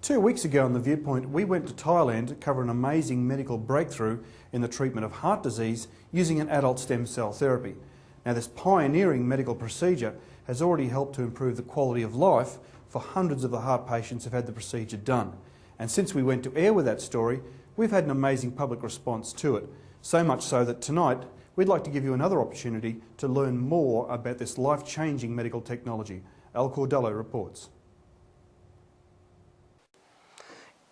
2 weeks ago on The Viewpoint, we went to Thailand to cover an amazing medical breakthrough in the treatment of heart disease using an adult stem cell therapy. Now, this pioneering medical procedure has already helped to improve the quality of life for hundreds of the heart patients who've had the procedure done. And since we went to air with that story, we've had an amazing public response to it. So much so that tonight, we'd like to give you another opportunity to learn more about this life-changing medical technology. Al Cordello reports.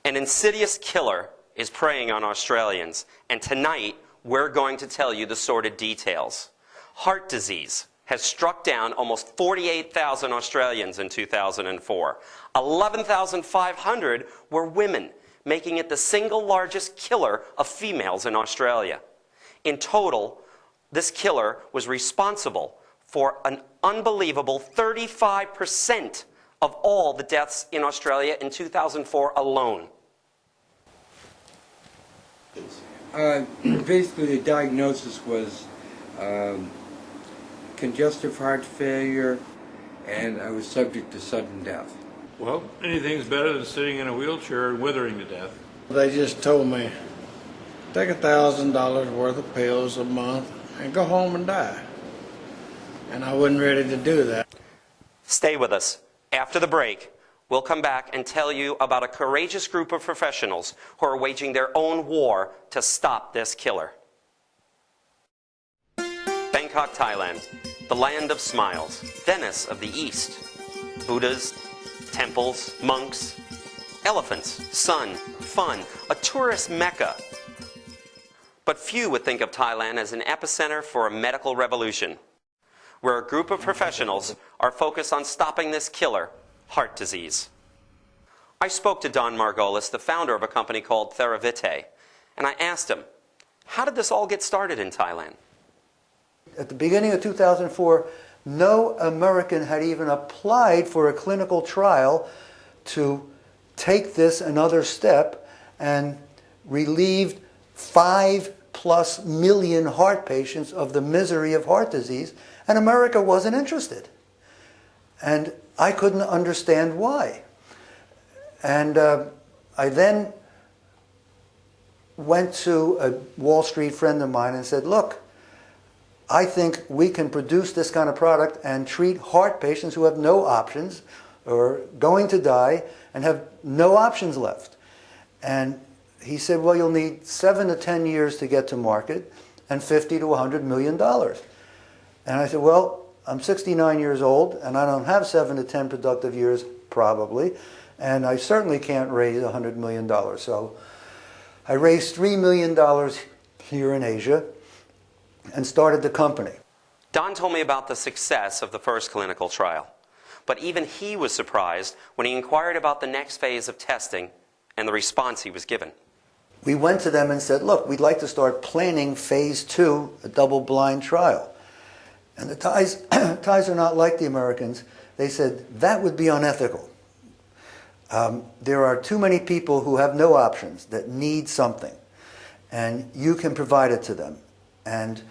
An insidious killer is preying on Australians, and tonight we're going to tell you the sordid details. Heart disease has struck down almost 48,000 Australians in 2004. 11,500 were women, making it the single largest killer of females in Australia. In total, this killer was responsible for an unbelievable 35% of all the deaths in Australia in 2004 alone. Basically, the diagnosis was congestive heart failure, and I was subject to sudden death. Well, anything's better than sitting in a wheelchair and withering to death. They just told me, take $1,000 worth of pills a month and go home and die. And I wasn't ready to do that. Stay with us. After the break, we'll come back and tell you about a courageous group of professionals who are waging their own war to stop this killer. Bangkok, Thailand, the land of smiles, Venice of the East. Buddhas, temples, monks, elephants, sun, fun, a tourist mecca. But few would think of Thailand as an epicenter for a medical revolution, where a group of professionals are focused on stopping this killer, heart disease. I spoke to Don Margolis, the founder of a company called Thera, and I asked him, how did this all get started in Thailand? At the beginning of 2004, no American had even applied for a clinical trial to take this another step and relieved 5+ million heart patients of the misery of heart disease, and America wasn't interested. And I couldn't understand why. And I then went to a Wall Street friend of mine and said, look, I think we can produce this kind of product and treat heart patients who have no options or going to die and have no options left. And he said, well, you'll need 7 to 10 years to get to market and $50 to $100 million. And I said, well, I'm 69 years old and I don't have 7 to 10 productive years probably, and I certainly can't raise $100 million. So I raised $3 million here in Asia and started the company. Don told me about the success of the first clinical trial, but even he was surprised when he inquired about the next phase of testing and the response he was given. We went to them and said, look, we'd like to start planning phase 2, a double-blind trial. And the Thais, Thais are not like the Americans. They said, that would be unethical. There are too many people who have no options that need something, and you can provide it to them. And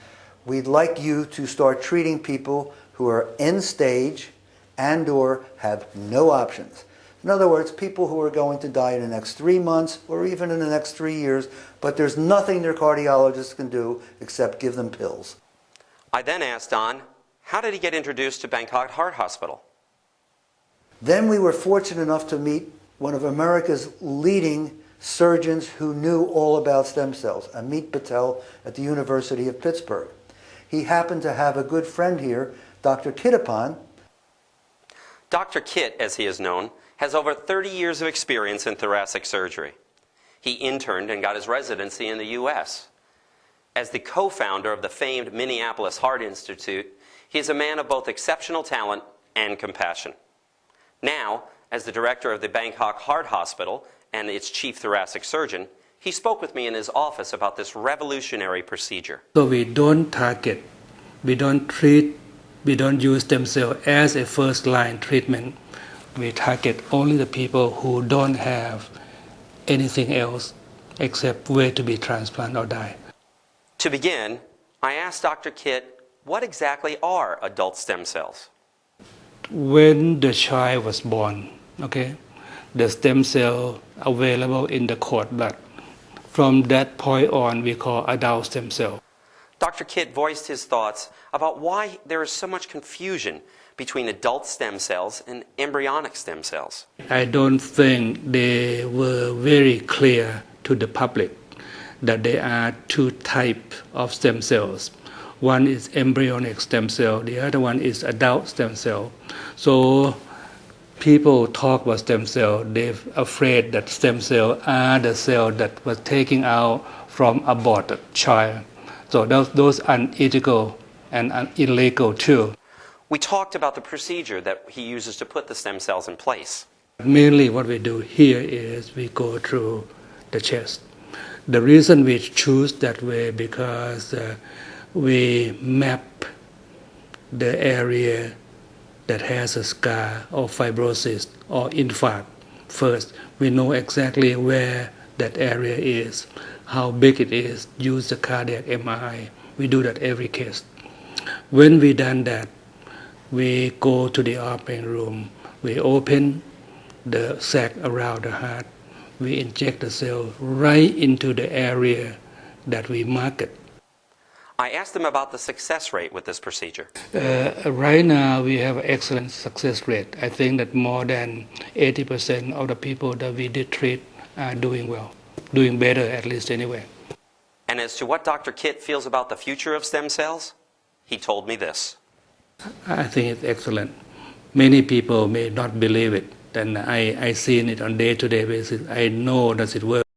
we'd like you to start treating people who are end stage and or have no options. In other words, people who are going to die in the next 3 months or even in the next 3 years, but there's nothing their cardiologist can do except give them pills. I then asked Don, how did he get introduced to Bangkok Heart Hospital? Then we were fortunate enough to meet one of America's leading surgeons who knew all about stem cells, Amit Patel at the University of Pittsburgh. He happened to have a good friend here, Dr. Kitappan. Dr. Kit, as he is known, has over 30 years of experience in thoracic surgery. He interned and got his residency in the U.S. As the co-founder of the famed Minneapolis Heart Institute, he is a man of both exceptional talent and compassion. Now, as the director of the Bangkok Heart Hospital and its chief thoracic surgeon, he spoke with me in his office about this revolutionary procedure. So we don't target, we don't treat, we don't use stem cell as a first-line treatment. We target only the people who don't have anything else except where to be transplanted or die. To begin, I asked Dr. Kit, what exactly are adult stem cells? When the child was born, the stem cell available in the cord blood. From that point on, we call adult stem cell. Dr. Kitt voiced his thoughts about why there is so much confusion between adult stem cells and embryonic stem cells. I don't think they were very clear to the public that there are two types of stem cells. One is embryonic stem cell, the other one is adult stem cell. So people talk about stem cell, they're afraid that stem cells are the cell that was taken out from aborted child. So those are unethical and illegal too. We talked about the procedure that he uses to put the stem cells in place. Mainly what we do here is we go through the chest. The reason we choose that way because we map the area that has a scar or fibrosis or infarct first. We know exactly where that area is, how big it is, use the cardiac MRI. We do that every case. When we done that, we go to the operating room. We open the sac around the heart. We inject the cell right into the area that we market. I asked him about the success rate with this procedure. Right now, we have an excellent success rate. I think that more than 80% of the people that we did treat are doing well, doing better at least anyway. And as to what Dr. Kitt feels about the future of stem cells, he told me this. I think it's excellent. Many people may not believe it, and I seen it on day-to-day basis. I know that it works.